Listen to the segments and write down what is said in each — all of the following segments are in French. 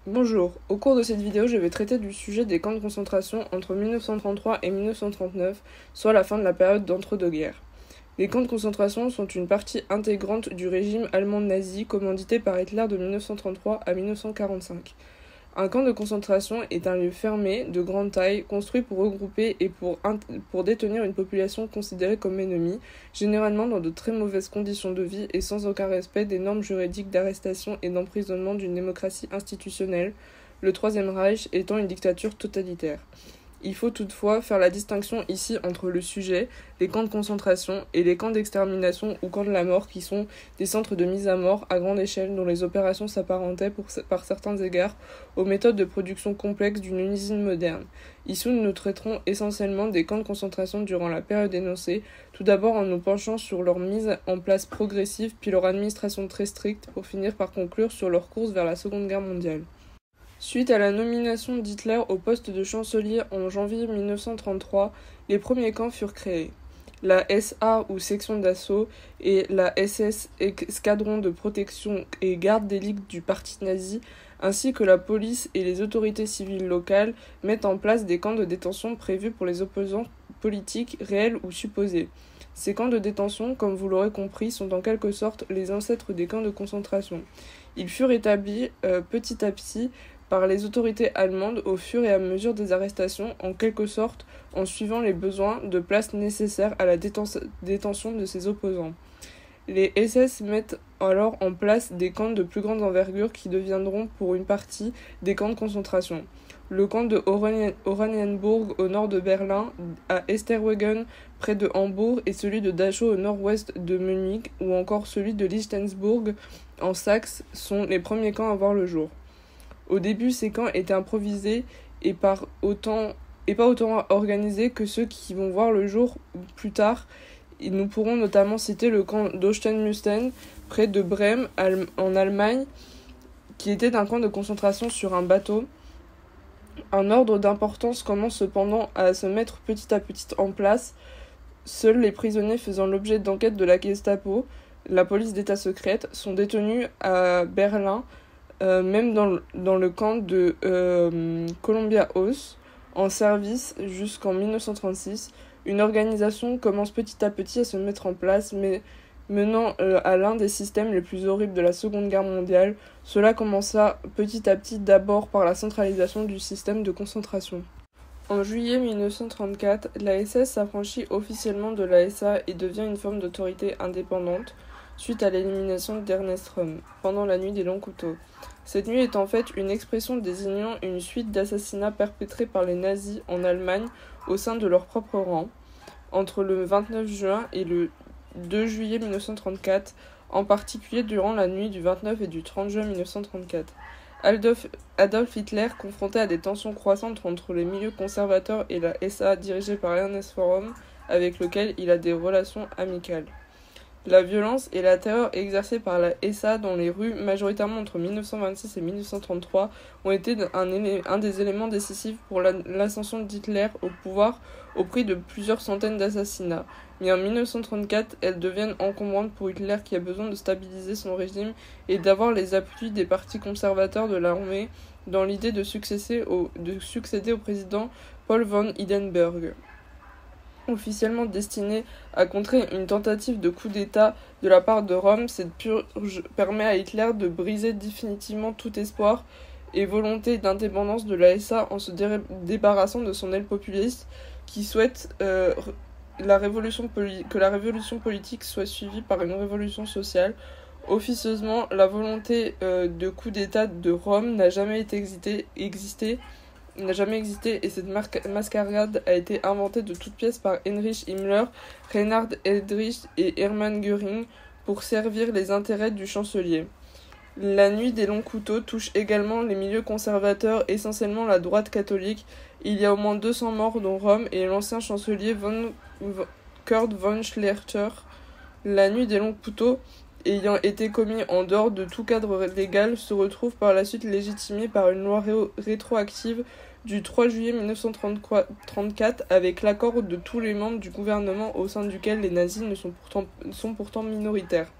Bonjour, au cours de cette vidéo, je vais traiter du sujet des camps de concentration entre 1933 et 1939, soit la fin de la période d'entre-deux-guerres. Les camps de concentration sont une partie intégrante du régime allemand nazi commandité par Hitler de 1933 à 1945. Un camp de concentration est un lieu fermé, de grande taille, construit pour regrouper et pour détenir une population considérée comme ennemie, généralement dans de très mauvaises conditions de vie et sans aucun respect des normes juridiques d'arrestation et d'emprisonnement d'une démocratie institutionnelle, le Troisième Reich étant une dictature totalitaire. Il faut toutefois faire la distinction ici entre le sujet, les camps de concentration, et les camps d'extermination ou camps de la mort qui sont des centres de mise à mort à grande échelle dont les opérations s'apparentaient par certains égards aux méthodes de production complexes d'une usine moderne. Ici, nous traiterons essentiellement des camps de concentration durant la période énoncée, tout d'abord en nous penchant sur leur mise en place progressive puis leur administration très stricte pour finir par conclure sur leur course vers la Seconde Guerre mondiale. Suite à la nomination d'Hitler au poste de chancelier en janvier 1933, les premiers camps furent créés. La SA ou section d'assaut et la SS escadron de protection et garde d'élite du parti nazi, ainsi que la police et les autorités civiles locales mettent en place des camps de détention prévus pour les opposants politiques réels ou supposés. Ces camps de détention, comme vous l'aurez compris, sont en quelque sorte les ancêtres des camps de concentration. Ils furent établis petit à petit par les autorités allemandes au fur et à mesure des arrestations, en quelque sorte en suivant les besoins de place nécessaires à la détention de ses opposants. Les SS mettent alors en place des camps de plus grande envergure qui deviendront pour une partie des camps de concentration. Le camp de Oranienburg au nord de Berlin, à Esterwegen près de Hambourg et celui de Dachau au nord-ouest de Munich ou encore celui de Lichtenburg en Saxe sont les premiers camps à voir le jour. Au début, ces camps étaient improvisés et pas autant organisés que ceux qui vont voir le jour plus tard. Et nous pourrons notamment citer le camp d'Ostenmusten, près de Brême, en Allemagne, qui était un camp de concentration sur un bateau. Un ordre d'importance commence cependant à se mettre petit à petit en place. Seuls les prisonniers faisant l'objet d'enquêtes de la Gestapo, la police d'État secrète, sont détenus à Berlin, même dans le camp de Columbia House, en service jusqu'en 1936. Une organisation commence petit à petit à se mettre en place, mais menant à l'un des systèmes les plus horribles de la Seconde Guerre mondiale. Cela commença petit à petit d'abord par la centralisation du système de concentration. En juillet 1934, la SS s'affranchit officiellement de la SA et devient une forme d'autorité indépendante, suite à l'élimination d'Ernest Röhm, pendant la nuit des longs couteaux. Cette nuit est en fait une expression désignant une suite d'assassinats perpétrés par les nazis en Allemagne au sein de leur propre rang, entre le 29 juin et le 2 juillet 1934, en particulier durant la nuit du 29 et du 30 juin 1934. Adolf Hitler, confronté à des tensions croissantes entre les milieux conservateurs et la SA dirigée par Ernest Röhm, avec lequel il a des relations amicales. La violence et la terreur exercées par la SA dans les rues, majoritairement entre 1926 et 1933, ont été un des éléments décisifs pour l'ascension d'Hitler au pouvoir au prix de plusieurs centaines d'assassinats. Mais en 1934, elles deviennent encombrantes pour Hitler qui a besoin de stabiliser son régime et d'avoir les appuis des partis conservateurs de l'armée dans l'idée de succéder au président Paul von Hindenburg. Officiellement destinée à contrer une tentative de coup d'État de la part de Rome, cette purge permet à Hitler de briser définitivement tout espoir et volonté d'indépendance de la SA en se débarrassant de son aile populiste qui souhaite que la révolution politique soit suivie par une révolution sociale. Officieusement, la volonté de coup d'État de Rome n'a jamais existé et cette mascarade a été inventée de toutes pièces par Heinrich Himmler, Reinhard Heydrich et Hermann Göring pour servir les intérêts du chancelier. La nuit des longs couteaux touche également les milieux conservateurs, essentiellement la droite catholique. Il y a au moins 200 morts dont Röhm et l'ancien chancelier Kurt von Schleicher. La nuit des longs couteaux, ayant été commis en dehors de tout cadre légal, se retrouve par la suite légitimé par une loi rétroactive du 3 juillet 1934 avec l'accord de tous les membres du gouvernement au sein duquel les nazis sont pourtant minoritaires.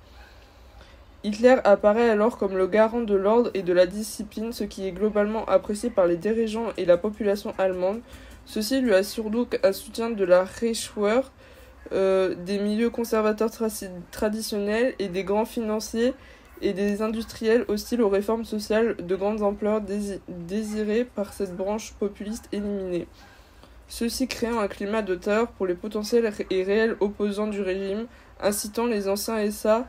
Hitler apparaît alors comme le garant de l'ordre et de la discipline, ce qui est globalement apprécié par les dirigeants et la population allemande. Ceci lui assure donc un soutien de la Reichswehr, des milieux conservateurs traditionnels et des grands financiers et des industriels hostiles aux réformes sociales de grande ampleur désirées par cette branche populiste éliminée. Ceci créant un climat de terreur pour les potentiels et réels opposants du régime, incitant les anciens SA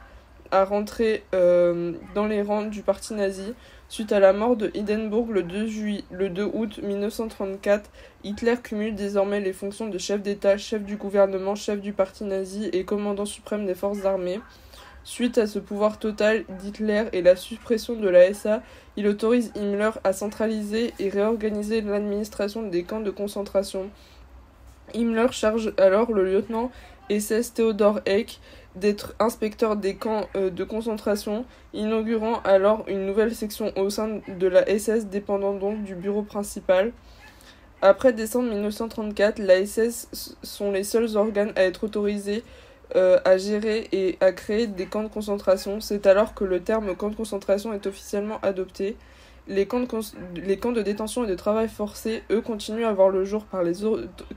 à rentrer dans les rangs du parti nazi. Suite à la mort de Hindenburg le 2 août 1934, Hitler cumule désormais les fonctions de chef d'État, chef du gouvernement, chef du parti nazi et commandant suprême des forces armées. Suite à ce pouvoir total d'Hitler et la suppression de la SA, il autorise Himmler à centraliser et réorganiser l'administration des camps de concentration. Himmler charge alors le lieutenant SS Theodor Eck d'être inspecteur des camps de concentration, inaugurant alors une nouvelle section au sein de la SS dépendant donc du bureau principal. Après décembre 1934, la SS sont les seuls organes à être autorisés à gérer et à créer des camps de concentration. C'est alors que le terme camp de concentration est officiellement adopté. Les camps de détention et de travail forcé, eux, continuent à voir le jour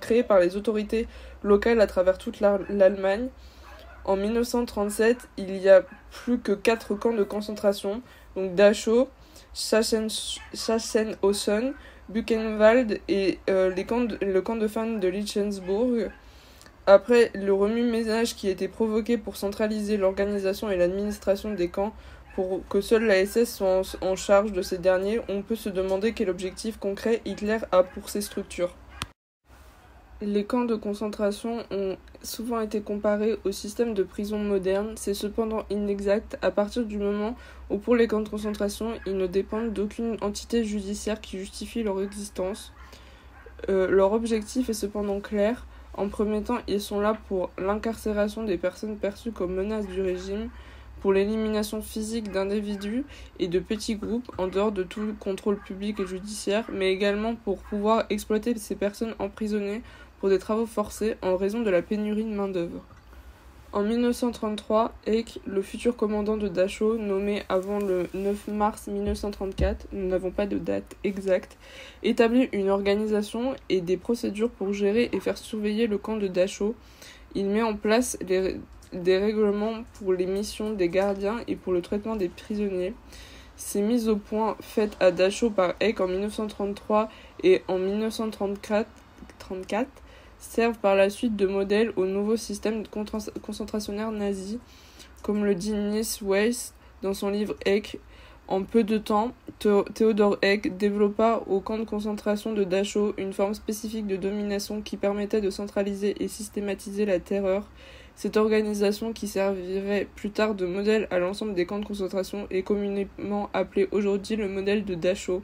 créés par les autorités locales à travers toute l'Allemagne. En 1937, il y a plus que 4 camps de concentration, donc Dachau, Sachsenhausen, Buchenwald et le camp de femmes de Lichtenburg. Après le remue-ménage qui a été provoqué pour centraliser l'organisation et l'administration des camps, pour que seule la SS soit en charge de ces derniers, on peut se demander quel objectif concret Hitler a pour ces structures. Les camps de concentration ont souvent été comparés au système de prison moderne. C'est cependant inexact à partir du moment où pour les camps de concentration, ils ne dépendent d'aucune entité judiciaire qui justifie leur existence. Leur objectif est cependant clair. En premier temps, ils sont là pour l'incarcération des personnes perçues comme menaces du régime, pour l'élimination physique d'individus et de petits groupes en dehors de tout contrôle public et judiciaire, mais également pour pouvoir exploiter ces personnes emprisonnées pour des travaux forcés en raison de la pénurie de main-d'œuvre. En 1933, Eck, le futur commandant de Dachau, nommé avant le 9 mars 1934, nous n'avons pas de date exacte, établit une organisation et des procédures pour gérer et faire surveiller le camp de Dachau. Il met en place des règlements pour les missions des gardiens et pour le traitement des prisonniers. Ces mises au point faites à Dachau par Eck en 1933 et en 1934 servent par la suite de modèle au nouveau système concentrationnaire nazi, comme le dit Nils Weiss dans son livre Eck. En peu de temps, Theodor Eck développa au camp de concentration de Dachau une forme spécifique de domination qui permettait de centraliser et systématiser la terreur. Cette organisation, qui servirait plus tard de modèle à l'ensemble des camps de concentration, est communément appelée aujourd'hui le modèle de Dachau.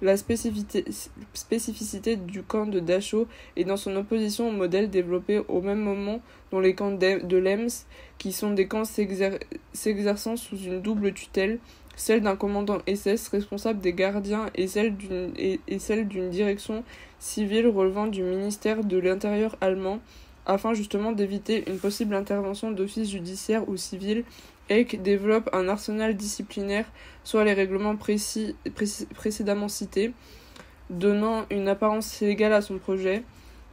La spécificité du camp de Dachau est dans son opposition au modèle développé au même moment dans les camps de Lems, qui sont des camps s'exerçant sous une double tutelle, celle d'un commandant SS responsable des gardiens et celle d'une direction civile relevant du ministère de l'Intérieur allemand, afin justement d'éviter une possible intervention d'office judiciaire ou civil. Eck développe un arsenal disciplinaire, soit les règlements précédemment cités, donnant une apparence légale à son projet.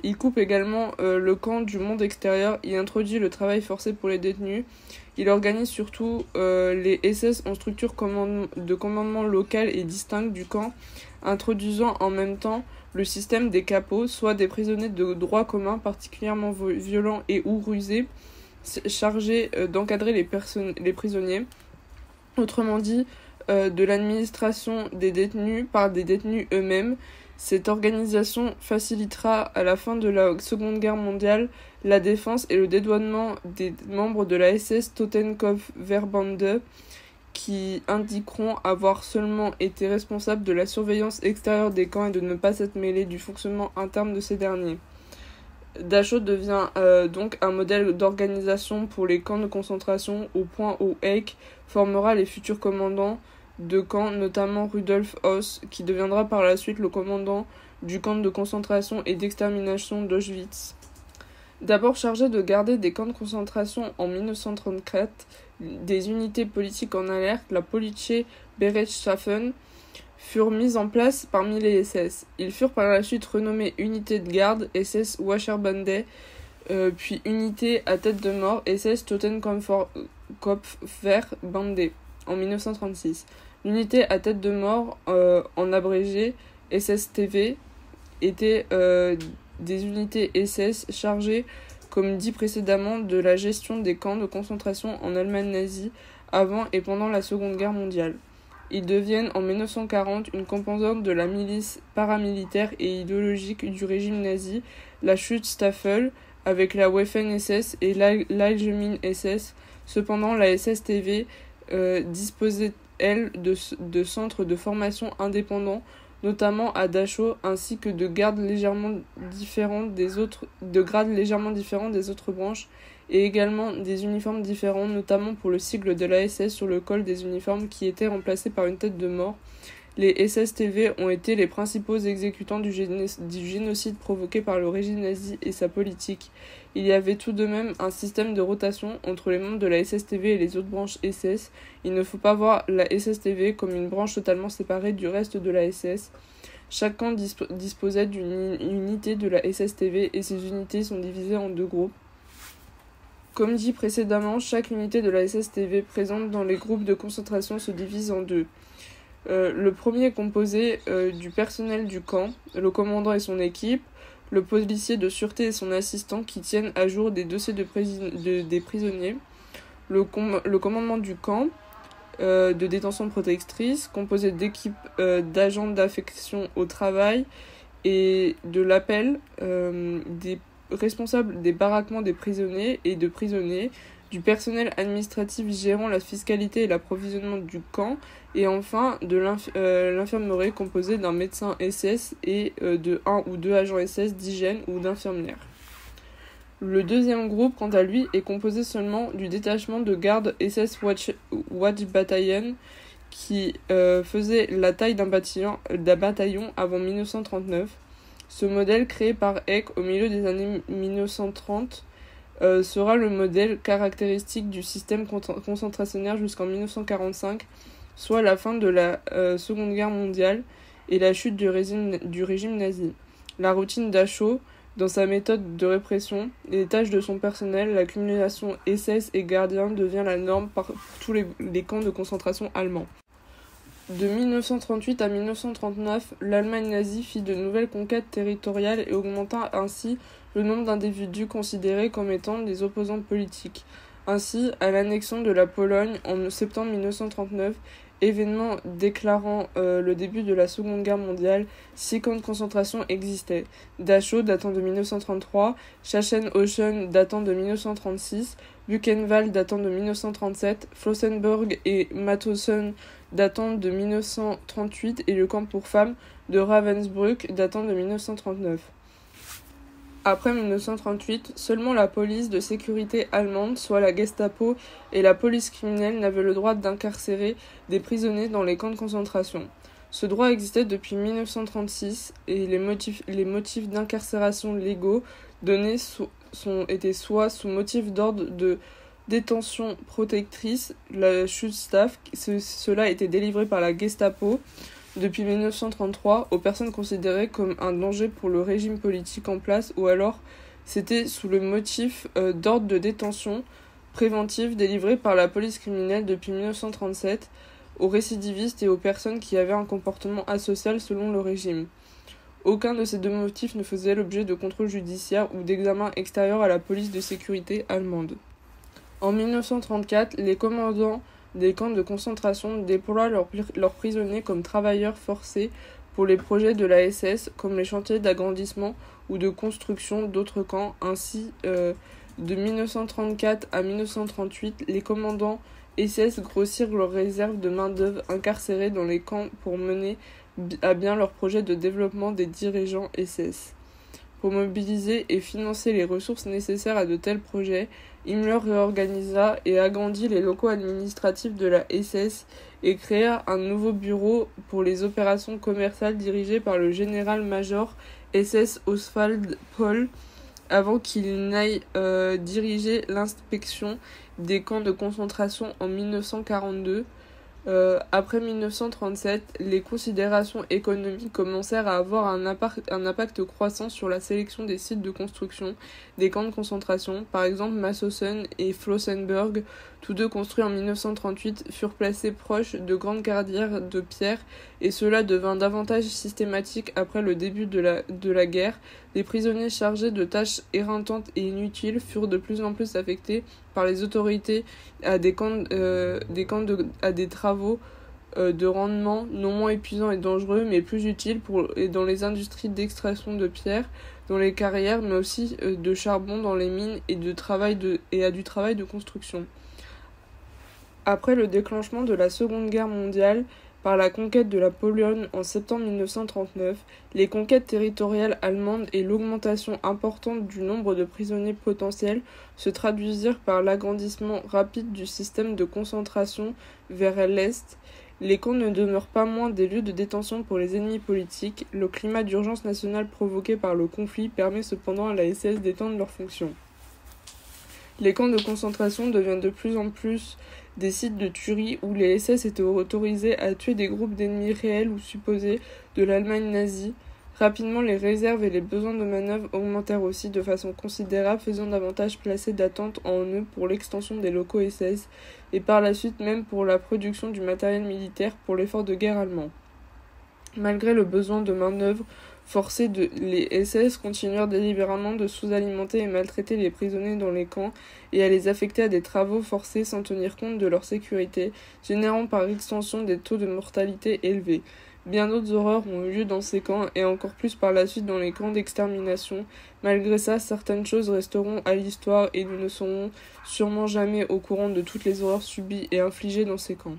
Il coupe également le camp du monde extérieur, il introduit le travail forcé pour les détenus, il organise surtout les SS en structure de commandement local et distincte du camp, introduisant en même temps le système des capots, soit des prisonniers de droit commun particulièrement violents et ou rusés, chargés d'encadrer les prisonniers. Autrement dit, de l'administration des détenus par des détenus eux-mêmes. Cette organisation facilitera à la fin de la Seconde Guerre mondiale la défense et le dédouanement des membres de la SS Totenkopfverbände, qui indiqueront avoir seulement été responsables de la surveillance extérieure des camps et de ne pas s'être mêlés du fonctionnement interne de ces derniers. Dachau devient donc un modèle d'organisation pour les camps de concentration, au point où Eck formera les futurs commandants de camps, notamment Rudolf Höss, qui deviendra par la suite le commandant du camp de concentration et d'extermination d'Auschwitz. D'abord chargé de garder des camps de concentration en 1934, des unités politiques en alerte, la Polizei Bereitschaften, furent mises en place parmi les SS. Ils furent par la suite renommés Unité de garde, SS Wacherbande, puis Unité à tête de mort, SS Totenkopfverbande, en 1936. L'unité à tête de mort, en abrégé SSTV, était des unités SS chargées, comme dit précédemment, de la gestion des camps de concentration en Allemagne nazie avant et pendant la Seconde Guerre mondiale. Ils deviennent en 1940 une composante de la milice paramilitaire et idéologique du régime nazi, la Schutzstaffel, avec la Waffen-SS et l'Allgemeine-SS. Cependant, la SSTV disposait, elle, de centres de formation indépendants, notamment à Dachau, ainsi que de grades légèrement différents des autres branches, et également des uniformes différents, notamment pour le sigle de la SS sur le col des uniformes qui était remplacé par une tête de mort. Les SSTV ont été les principaux exécutants du génocide provoqué par le régime nazi et sa politique. Il y avait tout de même un système de rotation entre les membres de la SSTV et les autres branches SS. Il ne faut pas voir la SSTV comme une branche totalement séparée du reste de la SS. Chaque camp disposait d'une unité de la SSTV et ces unités sont divisées en deux groupes. Comme dit précédemment, chaque unité de la SSTV présente dans les groupes de concentration se divise en deux. Le premier est composé du personnel du camp, le commandant et son équipe, le policier de sûreté et son assistant qui tiennent à jour des dossiers des prisonniers, le commandement du camp de détention protectrice, composé d'équipes d'agents d'affection au travail et de l'appel des responsables des baraquements des prisonniers et de prisonniers, du personnel administratif gérant la fiscalité et l'approvisionnement du camp, et enfin de l'infirmerie composée d'un médecin SS et de 1 ou 2 agents SS d'hygiène ou d'infirmières. Le deuxième groupe, quant à lui, est composé seulement du détachement de garde SS Watchbataillon qui faisait la taille d'un bataillon avant 1939. Ce modèle, créé par Eck au milieu des années 1930, sera le modèle caractéristique du système concentrationnaire jusqu'en 1945, soit la fin de la Seconde Guerre mondiale et la chute du régime nazi. La routine Dachau, dans sa méthode de répression, les tâches de son personnel, l'accumulation SS et gardien devient la norme pour tous les camps de concentration allemands. De 1938 à 1939, l'Allemagne nazie fit de nouvelles conquêtes territoriales et augmenta ainsi le nombre d'individus considérés comme étant des opposants politiques. Ainsi, à l'annexion de la Pologne en septembre 1939, événement déclarant le début de la Seconde Guerre mondiale, 6 camps de concentration existaient. Dachau datant de 1933, Sachsenhausen datant de 1936, Buchenwald datant de 1937, Flossenbürg et Mauthausen datant de 1938 et le camp pour femmes de Ravensbrück datant de 1939. Après 1938, seulement la police de sécurité allemande, soit la Gestapo, et la police criminelle n'avaient le droit d'incarcérer des prisonniers dans les camps de concentration. Ce droit existait depuis 1936 et les motifs d'incarcération légaux donnés étaient soit sous motif d'ordre de détention protectrice, la Schutzstaffel, cela était délivré par la Gestapo depuis 1933 aux personnes considérées comme un danger pour le régime politique en place, ou alors c'était sous le motif d'ordre de détention préventive délivré par la police criminelle depuis 1937 aux récidivistes et aux personnes qui avaient un comportement asocial selon le régime. Aucun de ces deux motifs ne faisait l'objet de contrôle judiciaire ou d'examen extérieur à la police de sécurité allemande. En 1934, les commandants des camps de concentration déploient leurs prisonniers comme travailleurs forcés pour les projets de la SS, comme les chantiers d'agrandissement ou de construction d'autres camps. Ainsi, de 1934 à 1938, les commandants SS grossirent leurs réserves de main-d'œuvre incarcérée dans les camps pour mener à bien leurs projets de développement des dirigeants SS. Pour mobiliser et financer les ressources nécessaires à de tels projets, Himmler réorganisa et agrandit les locaux administratifs de la SS et créa un nouveau bureau pour les opérations commerciales dirigé par le général-major SS Oswald Pohl, avant qu'il n'aille diriger l'inspection des camps de concentration en 1942. Après 1937, les considérations économiques commencèrent à avoir un impact croissant sur la sélection des sites de construction des camps de concentration. Par exemple, Mauthausen et Flossenbürg, tous deux construits en 1938, furent placés proches de grandes carrières de pierre, et cela devint davantage systématique après le début de la guerre. Les prisonniers chargés de tâches éreintantes et inutiles furent de plus en plus affectés par les autorités à des travaux de rendement non moins épuisants et dangereux, mais plus utiles dans les industries d'extraction de pierre, dans les carrières, mais aussi de charbon dans les mines et à du travail de construction. Après le déclenchement de la Seconde Guerre mondiale, par la conquête de la Pologne en septembre 1939, les conquêtes territoriales allemandes et l'augmentation importante du nombre de prisonniers potentiels se traduisirent par l'agrandissement rapide du système de concentration vers l'Est. Les camps ne demeurent pas moins des lieux de détention pour les ennemis politiques. Le climat d'urgence nationale provoqué par le conflit permet cependant à la SS d'étendre leurs fonctions. Les camps de concentration deviennent de plus en plus des sites de tuerie où les SS étaient autorisés à tuer des groupes d'ennemis réels ou supposés de l'Allemagne nazie. Rapidement, les réserves et les besoins de manœuvre augmentèrent aussi de façon considérable, faisant davantage placer d'attentes en eux pour l'extension des locaux SS et par la suite même pour la production du matériel militaire pour l'effort de guerre allemand. Malgré le besoin de main-d'œuvre forcée, les SS continuèrent délibérément de sous-alimenter et maltraiter les prisonniers dans les camps et à les affecter à des travaux forcés sans tenir compte de leur sécurité, générant par extension des taux de mortalité élevés. Bien d'autres horreurs ont eu lieu dans ces camps et encore plus par la suite dans les camps d'extermination. Malgré ça, certaines choses resteront à l'histoire et nous ne serons sûrement jamais au courant de toutes les horreurs subies et infligées dans ces camps.